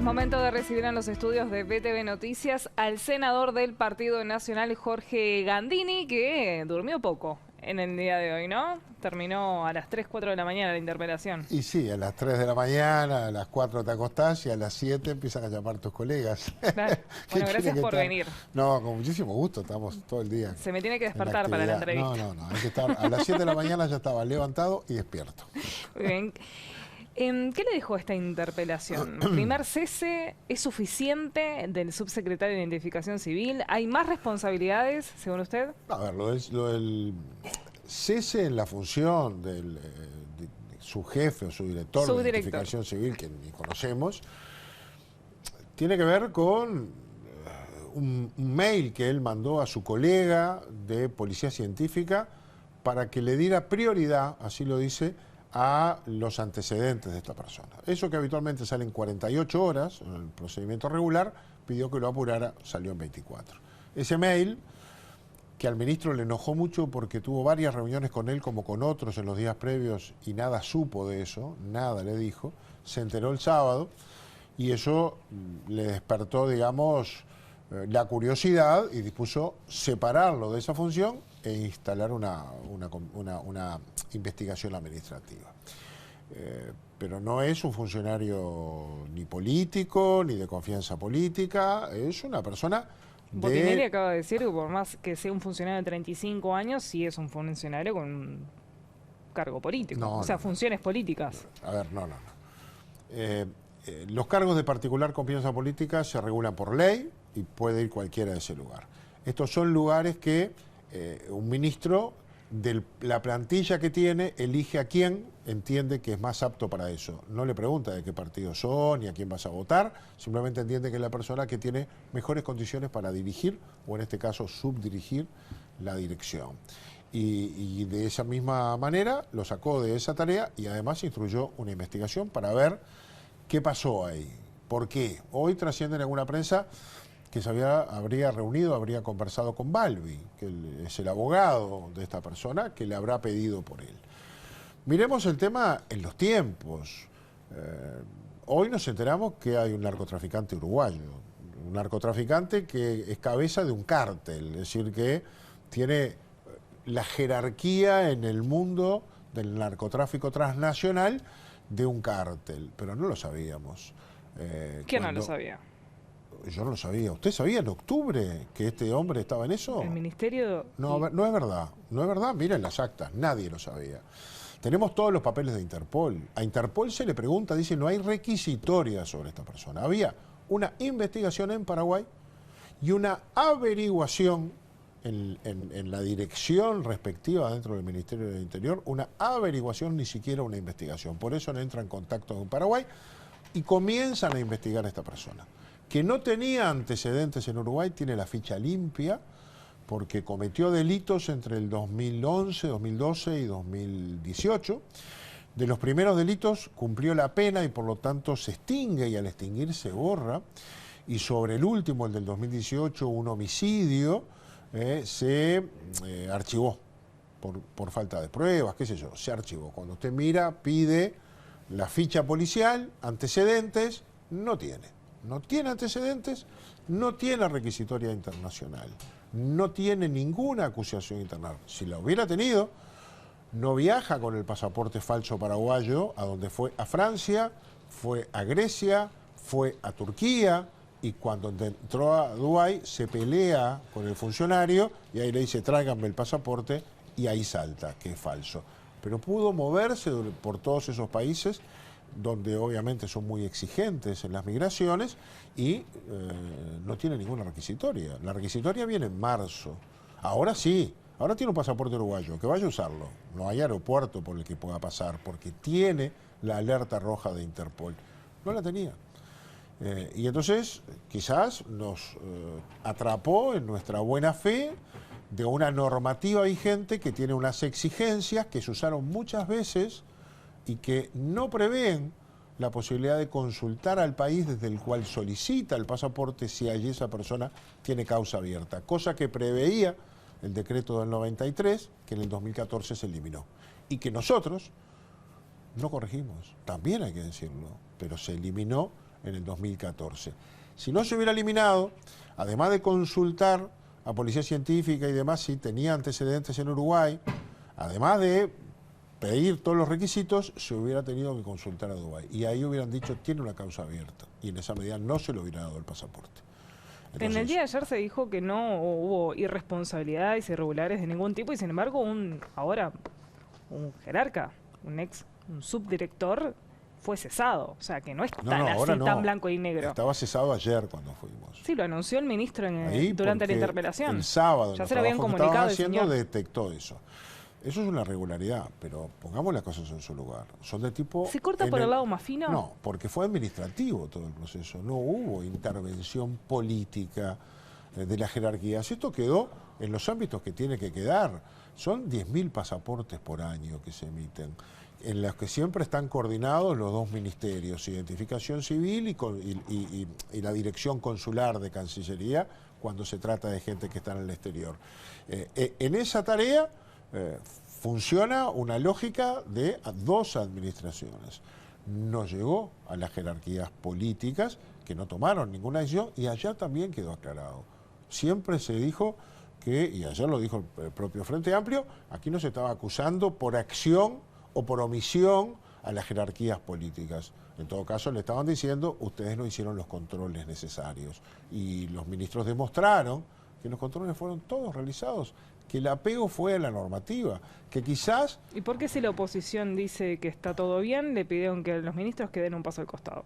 momento de recibir en los estudios de BTV Noticias al senador del Partido Nacional, Jorge Gandini, que durmió poco en el día de hoy, ¿no? Terminó a las 3, 4 de la mañana la interpelación. Y sí, a las 3 de la mañana, a las 4 te acostás y a las 7 empiezan a llamar tus colegas. Claro. Bueno, gracias por venir. No, con muchísimo gusto, estamos todo el día. Se me tiene que despertar para la entrevista. No, hay que estar, a las 7 de la mañana ya estaba levantado y despierto. Muy bien. ¿Qué le dejó esta interpelación? ¿Primer cese es suficiente del subsecretario de Identificación Civil? ¿Hay más responsabilidades, según usted? A ver, lo del cese en la función de su jefe o su director de Identificación Civil, que ni conocemos, tiene que ver con un mail que él mandó a su colega de Policía Científica para que le diera prioridad, así lo dice, a los antecedentes de esta persona. Eso que habitualmente sale en 48 horas, en el procedimiento regular, pidió que lo apurara, salió en 24. Ese mail, que al ministro le enojó mucho porque tuvo varias reuniones con él como con otros en los días previos y nada supo de eso, nada le dijo, se enteró el sábado y eso le despertó, digamos, la curiosidad y dispuso separarlo de esa función e instalar una investigación administrativa. Pero no es un funcionario ni político, ni de confianza política, es una persona de... Botinelli acaba de decir que por más que sea un funcionario de 35 años, sí es un funcionario con un cargo político, funciones políticas. A ver, no. Los cargos de particular confianza política se regulan por ley y puede ir cualquiera de ese lugar. Estos son lugares que un ministro de la plantilla que tiene elige a quién entiende que es más apto para eso. No le pregunta de qué partido son ni a quién vas a votar, simplemente entiende que es la persona que tiene mejores condiciones para dirigir, o en este caso subdirigir, la dirección. Y de esa misma manera lo sacó de esa tarea y además instruyó una investigación para ver qué pasó ahí. ¿Por qué? Hoy trasciende en alguna prensa que se habría reunido, habría conversado con Balbi, que es el abogado de esta persona, que le habrá pedido por él. Miremos el tema en los tiempos. Hoy nos enteramos que hay un narcotraficante uruguayo, un narcotraficante que es cabeza de un cártel, es decir, que tiene la jerarquía en el mundo del narcotráfico transnacional de un cártel, pero no lo sabíamos. ¿Quién no lo sabía? Yo no lo sabía. ¿Usted sabía en octubre que este hombre estaba en eso? El ministerio... No, no es verdad. No es verdad. Miren las actas. Nadie lo sabía. Tenemos todos los papeles de Interpol. A Interpol se le pregunta, dice, no hay requisitoria sobre esta persona. Había una investigación en Paraguay y una averiguación en la dirección respectiva dentro del Ministerio del Interior, una averiguación, ni siquiera una investigación. Por eso no entra en contacto con Paraguay y comienzan a investigar a esta persona, que no tenía antecedentes en Uruguay, tiene la ficha limpia, porque cometió delitos entre el 2011, 2012 y 2018. De los primeros delitos cumplió la pena y por lo tanto se extingue y al extinguir se borra. Y sobre el último, el del 2018, un homicidio, se archivó por falta de pruebas, qué sé yo, se archivó. Cuando usted mira, pide la ficha policial, antecedentes, no tiene. No tiene antecedentes, no tiene requisitoria internacional, no tiene ninguna acusación internacional. Si la hubiera tenido, no viaja con el pasaporte falso paraguayo a donde fue a Francia, fue a Grecia, fue a Turquía y cuando entró a Dubái se pelea con el funcionario y ahí le dice tráiganme el pasaporte y ahí salta que es falso. Pero pudo moverse por todos esos países donde obviamente son muy exigentes en las migraciones y no tiene ninguna requisitoria. La requisitoria viene en marzo. Ahora sí, ahora tiene un pasaporte uruguayo, que vaya a usarlo. No hay aeropuerto por el que pueda pasar, porque tiene la alerta roja de Interpol. No la tenía. Y entonces quizás nos atrapó en nuestra buena fe de una normativa vigente que tiene unas exigencias que se usaron muchas veces y que no prevén la posibilidad de consultar al país desde el cual solicita el pasaporte si allí esa persona tiene causa abierta, cosa que preveía el decreto del 93, que en el 2014 se eliminó, y que nosotros no corregimos, también hay que decirlo, pero se eliminó en el 2014. Si no se hubiera eliminado, además de consultar a Policía Científica y demás si tenía antecedentes en Uruguay, además de pedir todos los requisitos, se hubiera tenido que consultar a Dubái. Y ahí hubieran dicho, tiene una causa abierta. Y en esa medida no se le hubiera dado el pasaporte. Entonces, en el día de ayer se dijo que no hubo irresponsabilidades irregulares de ningún tipo y sin embargo ahora un jerarca, un subdirector fue cesado. O sea, que no es tan así, tan blanco y negro. Estaba cesado ayer cuando fuimos. Sí, lo anunció el ministro durante la interpelación. El sábado, ya se lo habían comunicado. Detectó eso. Eso es una regularidad, pero pongamos las cosas en su lugar. Son de tipo... ¿Se corta por el lado más fino? No, porque fue administrativo todo el proceso. No hubo intervención política de las jerarquías. Esto quedó en los ámbitos que tiene que quedar. Son 10.000 pasaportes por año que se emiten, en los que siempre están coordinados los dos ministerios, Identificación Civil y la Dirección Consular de Cancillería, cuando se trata de gente que está en el exterior. En esa tarea... funciona una lógica de dos administraciones. No llegó a las jerarquías políticas que no tomaron ninguna decisión y ayer también quedó aclarado. Siempre se dijo que, y ayer lo dijo el propio Frente Amplio, aquí no se estaba acusando por acción o por omisión a las jerarquías políticas. En todo caso le estaban diciendo, ustedes no hicieron los controles necesarios. Y los ministros demostraron que los controles fueron todos realizados, que el apego fue a la normativa, que quizás... ¿Y por qué si la oposición dice que está todo bien, le pidieron que los ministros que den un paso al costado?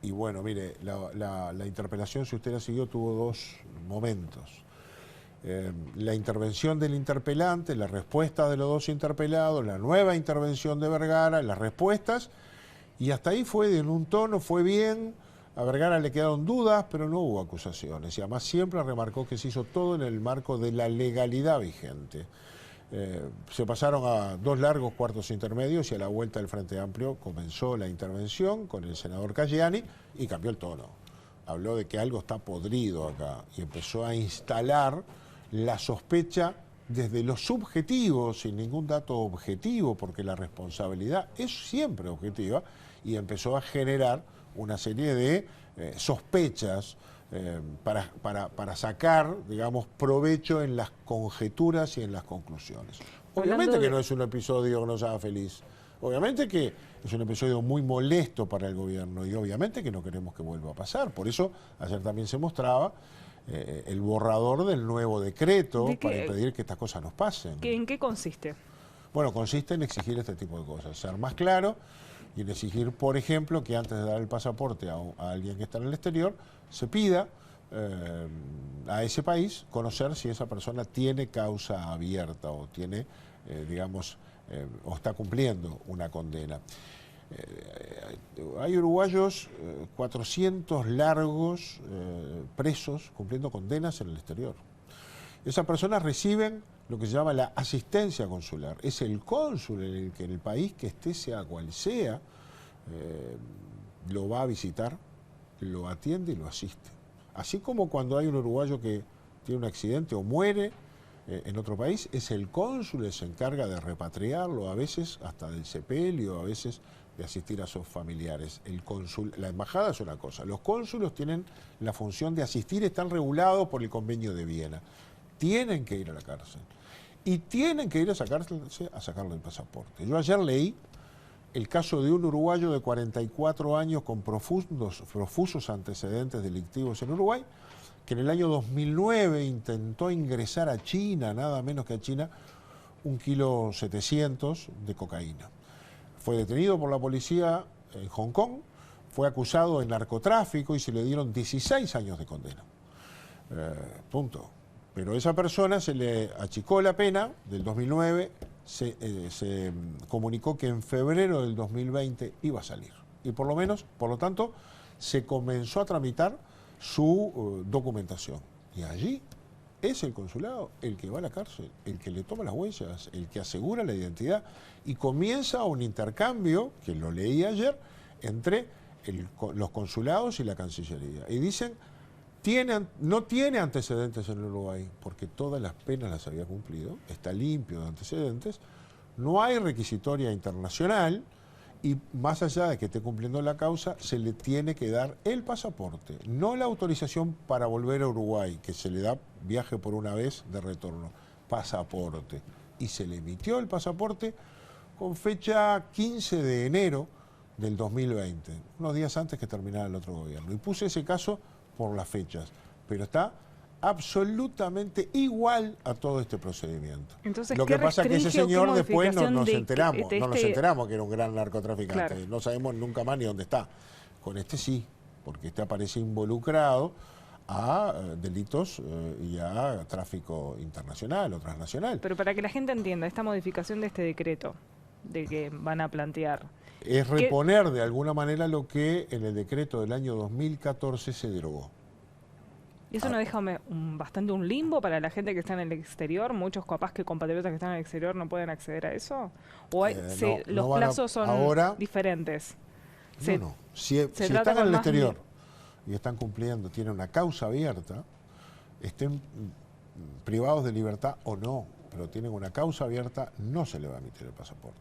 Y bueno, mire, la interpelación, si usted la siguió, tuvo dos momentos. La intervención del interpelante, la respuesta de los dos interpelados, la nueva intervención de Vergara, las respuestas, y hasta ahí fue en un tono, fue bien. A Vergara le quedaron dudas, pero no hubo acusaciones. Y además siempre remarcó que se hizo todo en el marco de la legalidad vigente. Se pasaron a dos largos cuartos intermedios y a la vuelta del Frente Amplio comenzó la intervención con el senador Caggiani y cambió el tono. Habló de que algo está podrido acá y empezó a instalar la sospecha desde lo subjetivo, sin ningún dato objetivo, porque la responsabilidad es siempre objetiva, y empezó a generar una serie de sospechas para sacar, digamos, provecho en las conjeturas y en las conclusiones. Obviamente que no es un episodio que nos haga feliz. Obviamente que es un episodio muy molesto para el gobierno y obviamente que no queremos que vuelva a pasar. Por eso ayer también se mostraba el borrador del nuevo decreto para impedir que estas cosas nos pasen. ¿En qué consiste? Bueno, consiste en exigir este tipo de cosas, ser más claro y en exigir, por ejemplo, que antes de dar el pasaporte a alguien que está en el exterior, se pida a ese país conocer si esa persona tiene causa abierta o tiene, digamos, o está cumpliendo una condena. Hay uruguayos 400 largos presos cumpliendo condenas en el exterior. Esas personas reciben lo que se llama la asistencia consular. Es el cónsul el que en el país que esté, sea cual sea, lo va a visitar, lo atiende y lo asiste. Así como cuando hay un uruguayo que tiene un accidente o muere en otro país, es el cónsul que se encarga de repatriarlo, a veces hasta del sepelio, a veces de asistir a sus familiares. El cónsul, la embajada es una cosa, los cónsulos tienen la función de asistir, están regulados por el Convenio de Viena. Tienen que ir a la cárcel y tienen que ir a sacarle el pasaporte. Yo ayer leí el caso de un uruguayo de 44 años con profusos antecedentes delictivos en Uruguay, que en el año 2009 intentó ingresar a China, nada menos que a China, 1,7 kg de cocaína. Fue detenido por la policía en Hong Kong, fue acusado de narcotráfico y se le dieron 16 años de condena. Punto. Pero a esa persona se le achicó la pena del 2009, se comunicó que en febrero del 2020 iba a salir. Y por lo tanto, se comenzó a tramitar su documentación. Y allí es el consulado el que va a la cárcel, el que le toma las huellas, el que asegura la identidad. Y comienza un intercambio, que lo leí ayer, entre los consulados y la Cancillería. Y dicen, no tiene antecedentes en Uruguay, porque todas las penas las había cumplido, está limpio de antecedentes, no hay requisitoria internacional Y más allá de que esté cumpliendo la causa, se le tiene que dar el pasaporte, no la autorización para volver a Uruguay, que se le da viaje por una vez de retorno, pasaporte. Y se le emitió el pasaporte con fecha 15 de enero del 2020, unos días antes que terminara el otro gobierno. Y puse ese caso por las fechas, pero está absolutamente igual a todo este procedimiento. Entonces, lo que pasa es que ese señor después no nos enteramos que era un gran narcotraficante. Claro. No sabemos nunca más ni dónde está. Con este sí, porque este aparece involucrado a delitos y a tráfico internacional o transnacional. Pero para que la gente entienda, esta modificación de este decreto de que van a plantear... Es reponer de alguna manera lo que en el decreto del año 2014 se derogó. ¿Y eso no deja bastante un limbo para la gente que está en el exterior? ¿Muchos capaz que compatriotas que están en el exterior no pueden acceder a eso? ¿O los plazos son diferentes? No. Si están en el exterior y están cumpliendo, tienen una causa abierta, estén privados de libertad o no, pero tienen una causa abierta, no se le va a emitir el pasaporte.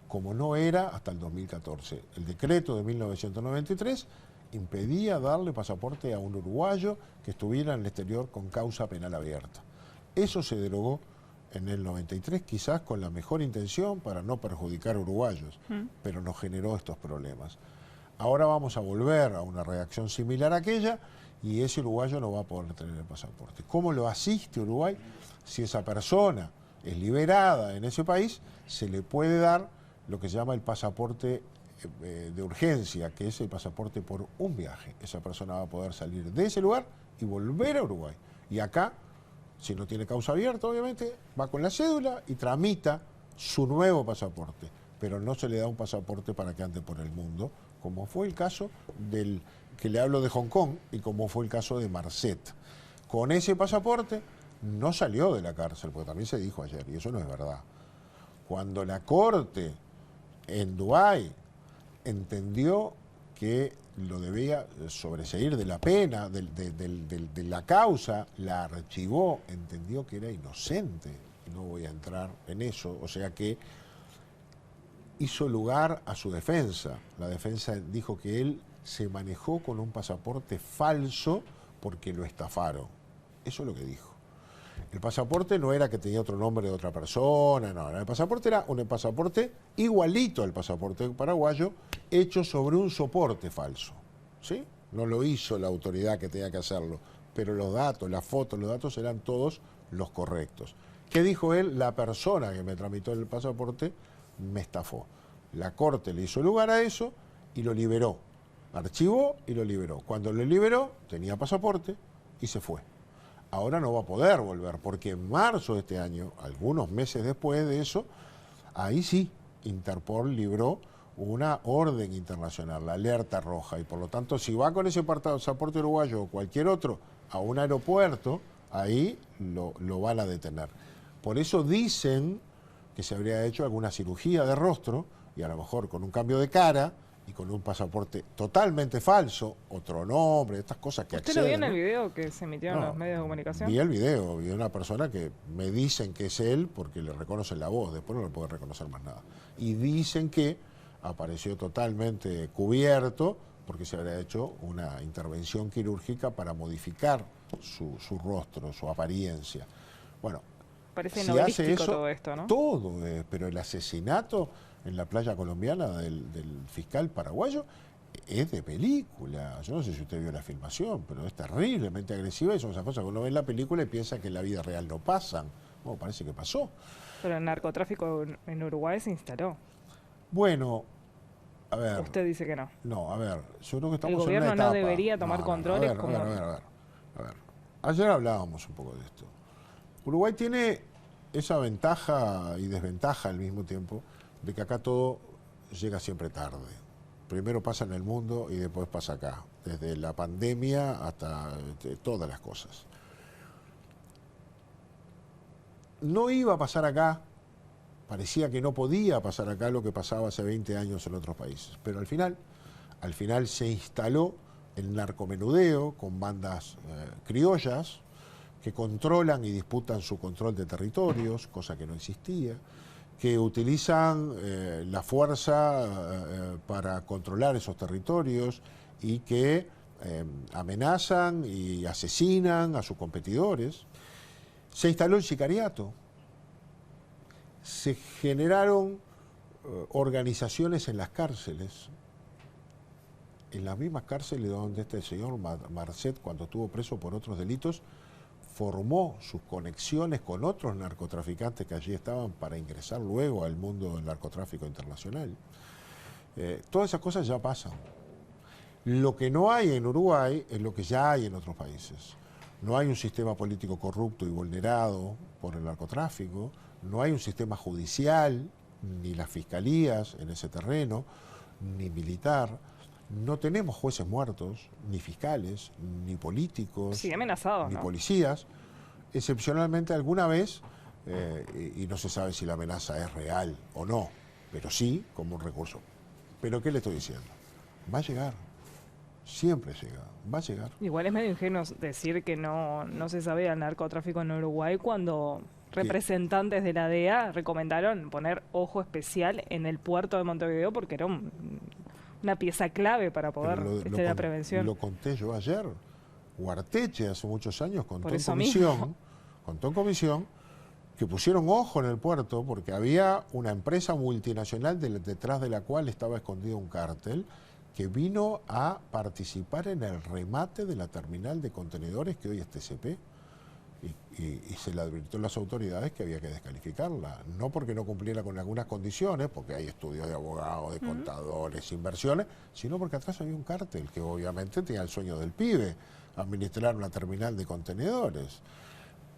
Como no era hasta el 2014. El decreto de 1993 impedía darle pasaporte a un uruguayo que estuviera en el exterior con causa penal abierta. Eso se derogó en el 93, quizás con la mejor intención para no perjudicar a uruguayos, pero nos generó estos problemas. Ahora vamos a volver a una reacción similar a aquella y ese uruguayo no va a poder tener el pasaporte. ¿Cómo lo asiste Uruguay? Si esa persona es liberada en ese país, se le puede dar lo que se llama el pasaporte de urgencia, que es el pasaporte por un viaje. Esa persona va a poder salir de ese lugar y volver a Uruguay. Y acá, si no tiene causa abierta, obviamente, va con la cédula y tramita su nuevo pasaporte. Pero no se le da un pasaporte para que ande por el mundo, como fue el caso del que le hablo de Hong Kong y como fue el caso de Marcet. Con ese pasaporte no salió de la cárcel, porque también se dijo ayer, y eso no es verdad. Cuando la Corte en Dubái entendió que lo debía sobreseír de la pena, de la causa, la archivó, entendió que era inocente. No voy a entrar en eso, o sea que hizo lugar a su defensa. La defensa dijo que él se manejó con un pasaporte falso porque lo estafaron. Eso es lo que dijo. El pasaporte no era que tenía otro nombre de otra persona, no, el pasaporte era un pasaporte igualito al pasaporte paraguayo, hecho sobre un soporte falso, ¿sí? No lo hizo la autoridad que tenía que hacerlo, pero los datos, las fotos, los datos eran todos los correctos. ¿Qué dijo él? La persona que me tramitó el pasaporte me estafó. La Corte le hizo lugar a eso y lo liberó. Archivó y lo liberó. Cuando lo liberó, tenía pasaporte y se fue. Ahora no va a poder volver, porque en marzo de este año, algunos meses después de eso, ahí sí, Interpol libró una orden internacional, la alerta roja, y por lo tanto, si va con ese pasaporte uruguayo o cualquier otro a un aeropuerto, ahí lo van a detener. Por eso dicen que se habría hecho alguna cirugía de rostro, y a lo mejor con un cambio de cara, y con un pasaporte totalmente falso, otro nombre, estas cosas que acceden. ¿Usted lo vio en el video que se emitió en los medios de comunicación? Vi el video, vi una persona que me dicen que es él porque le reconocen la voz, después no le puede reconocer más nada. Y dicen que apareció totalmente cubierto porque se habría hecho una intervención quirúrgica para modificar su rostro, su apariencia. Bueno, parece si novelístico hace eso, todo esto, ¿no? Todo, pero el asesinato en la playa colombiana del fiscal paraguayo es de película. Yo no sé si usted vio la filmación, pero es terriblemente agresiva y son esas cosas que uno ve en la película y piensa que en la vida real no pasan. Bueno, parece que pasó. Pero el narcotráfico en Uruguay se instaló. Bueno, a ver. Usted dice que no. No, a ver, yo creo que estamos el gobierno en una etapa. no debería tomar controles como... A ver. Ayer hablábamos un poco de esto. Uruguay tiene esa ventaja y desventaja al mismo tiempo de que acá todo llega siempre tarde. Primero pasa en el mundo y después pasa acá, desde la pandemia hasta todas las cosas. No iba a pasar acá, parecía que no podía pasar acá lo que pasaba hace 20 años en otros países, pero al final se instaló el narcomenudeo con bandas criollas que controlan y disputan su control de territorios, cosa que no existía. que utilizan la fuerza para controlar esos territorios y que amenazan y asesinan a sus competidores. Se instaló el sicariato. Se generaron organizaciones en las cárceles. En las mismas cárceles donde este señor Marcet, cuando estuvo preso por otros delitos, formó sus conexiones con otros narcotraficantes que allí estaban para ingresar luego al mundo del narcotráfico internacional. Todas esas cosas ya pasan. Lo que no hay en Uruguay es lo que ya hay en otros países. No hay un sistema político corrupto y vulnerado por el narcotráfico, no hay un sistema judicial, ni las fiscalías en ese terreno, ni militar. No tenemos jueces muertos, ni fiscales, ni políticos, Sí, amenazado, ni ¿no? policías. Excepcionalmente alguna vez, y no se sabe si la amenaza es real o no, pero sí como un recurso. ¿Pero qué le estoy diciendo? Va a llegar, siempre llega, va a llegar. Igual es medio ingenuo decir que no se sabía el narcotráfico en Uruguay cuando representantes de la DEA recomendaron poner ojo especial en el puerto de Montevideo porque era una pieza clave para poder la prevención. Lo conté yo ayer. Guarteche hace muchos años Por eso mismo. contó en comisión que pusieron ojo en el puerto porque había una empresa multinacional detrás de la cual estaba escondido un cártel que vino a participar en el remate de la terminal de contenedores que hoy es TCP. Y se le advirtió a las autoridades que había que descalificarla, no porque no cumpliera con algunas condiciones, porque hay estudios de abogados, de contadores, inversiones, sino porque atrás había un cártel que obviamente tenía el sueño del pibe, administrar una terminal de contenedores.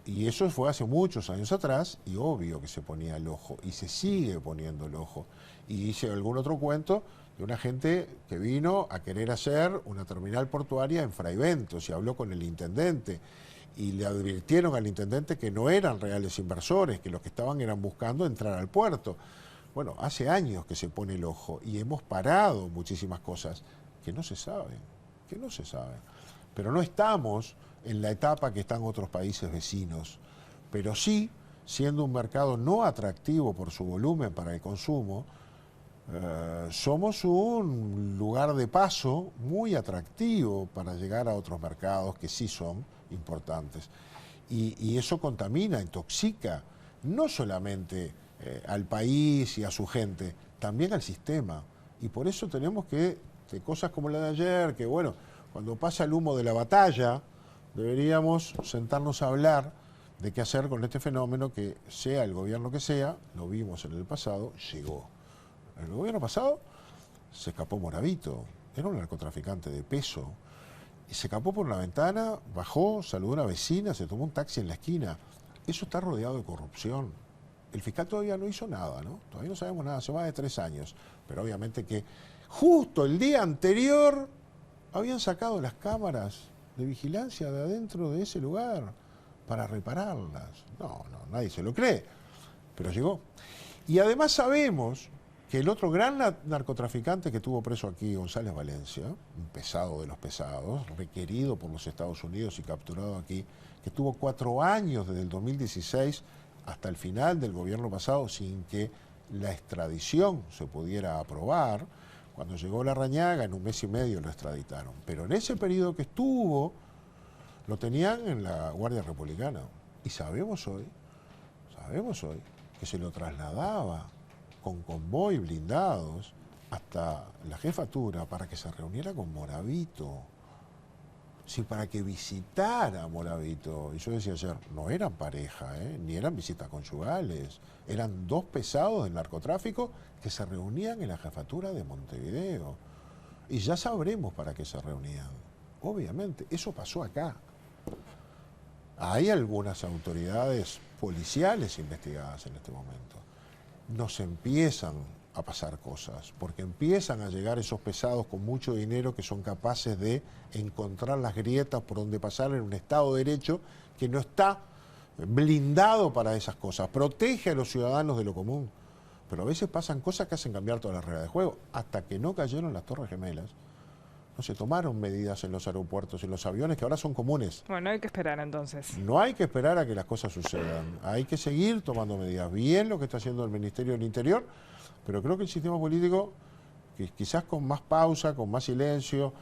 Y eso fue hace muchos años atrás, y obvio que se ponía el ojo, y se sigue poniendo el ojo. Y hice algún otro cuento de una gente que vino a querer hacer una terminal portuaria en Fraiventos, y habló con el intendente, y le advirtieron al intendente que no eran reales inversores, que lo que estaban eran buscando entrar al puerto. Bueno, hace años que se pone el ojo y hemos parado muchísimas cosas que no se saben, Pero no estamos en la etapa que están otros países vecinos, pero sí, siendo un mercado no atractivo por su volumen para el consumo, somos un lugar de paso muy atractivo para llegar a otros mercados que sí son importantes. Y eso contamina, intoxica, no solamente al país y a su gente, también al sistema. Y por eso tenemos que cosas como la de ayer, que bueno, cuando pasa el humo de la batalla, deberíamos sentarnos a hablar de qué hacer con este fenómeno que, sea el gobierno que sea, lo vimos en el pasado, llegó. El gobierno pasado se escapó Moravito, era un narcotraficante de peso, y se escapó por una ventana, bajó, saludó a una vecina, se tomó un taxi en la esquina. Eso está rodeado de corrupción. El fiscal todavía no hizo nada, ¿no? Todavía no sabemos nada, hace más de 3 años. Pero obviamente que justo el día anterior habían sacado las cámaras de vigilancia de adentro de ese lugar para repararlas. No, nadie se lo cree, pero llegó. Y además sabemos que el otro gran narcotraficante que tuvo preso aquí, González Valencia, un pesado de los pesados, requerido por los Estados Unidos y capturado aquí, que tuvo 4 años desde el 2016 hasta el final del gobierno pasado sin que la extradición se pudiera aprobar. Cuando llegó Larrañaga, en 1 mes y medio lo extraditaron. Pero en ese periodo que estuvo, lo tenían en la Guardia Republicana. Y sabemos hoy que se lo trasladaba con convoy blindados hasta la jefatura para que se reuniera con Moravito. Sí, para que visitara a Moravito. Y yo decía ayer, no eran pareja, ni eran visitas conyugales. Eran 2 pesados del narcotráfico que se reunían en la jefatura de Montevideo. Y ya sabremos para qué se reunían. Obviamente, eso pasó acá. Hay algunas autoridades policiales investigadas en este momento. Nos empiezan a pasar cosas, porque empiezan a llegar esos pesados con mucho dinero que son capaces de encontrar las grietas por donde pasar en un Estado de Derecho que no está blindado para esas cosas, protege a los ciudadanos de lo común, pero a veces pasan cosas que hacen cambiar todas las reglas de juego, hasta que no cayeron las Torres Gemelas, No se tomaron medidas en los aeropuertos, en los aviones, que ahora son comunes. Bueno, hay que esperar entonces. No hay que esperar a que las cosas sucedan. Hay que seguir tomando medidas. Bien lo que está haciendo el Ministerio del Interior, pero creo que el sistema político, que quizás con más pausa, con más silencio,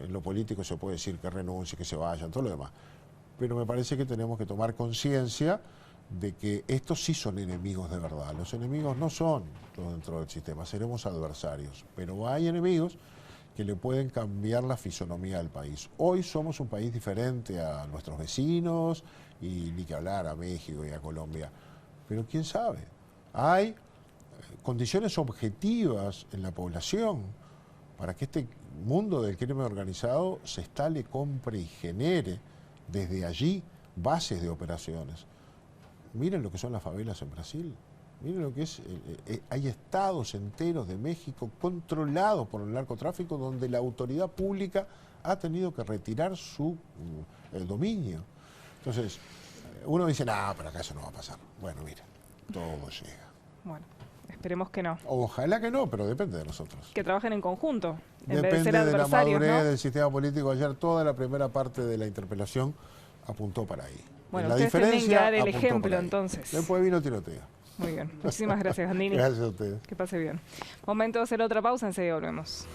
en lo político se puede decir que renuncie, que se vayan, todo lo demás. Pero me parece que tenemos que tomar conciencia de que estos sí son enemigos de verdad. Los enemigos no son todos dentro del sistema, seremos adversarios. Pero hay enemigos que le pueden cambiar la fisonomía del país. Hoy somos un país diferente a nuestros vecinos y ni que hablar a México y a Colombia. Pero quién sabe, hay condiciones objetivas en la población para que este mundo del crimen organizado se instale, compre y genere desde allí bases de operaciones. Miren lo que son las favelas en Brasil. Miren lo que es, hay estados enteros de México controlados por el narcotráfico donde la autoridad pública ha tenido que retirar su dominio. Entonces, uno dice, no, pero acá eso no va a pasar. Bueno, mira, todo llega. Bueno, esperemos que no. Ojalá que no, pero depende de nosotros. Que trabajen en conjunto, en vez de Depende ser de la adversarios, madurez ¿no? del sistema político. Ayer toda la primera parte de la interpelación apuntó para ahí. Bueno, la ustedes tienen que diferencia dar el apuntó ejemplo por ahí. entonces. Después vino tiroteo. Muy bien. Muchísimas gracias, Gandini. Gracias a ustedes. Que pase bien. Momento de hacer otra pausa, enseguida volvemos.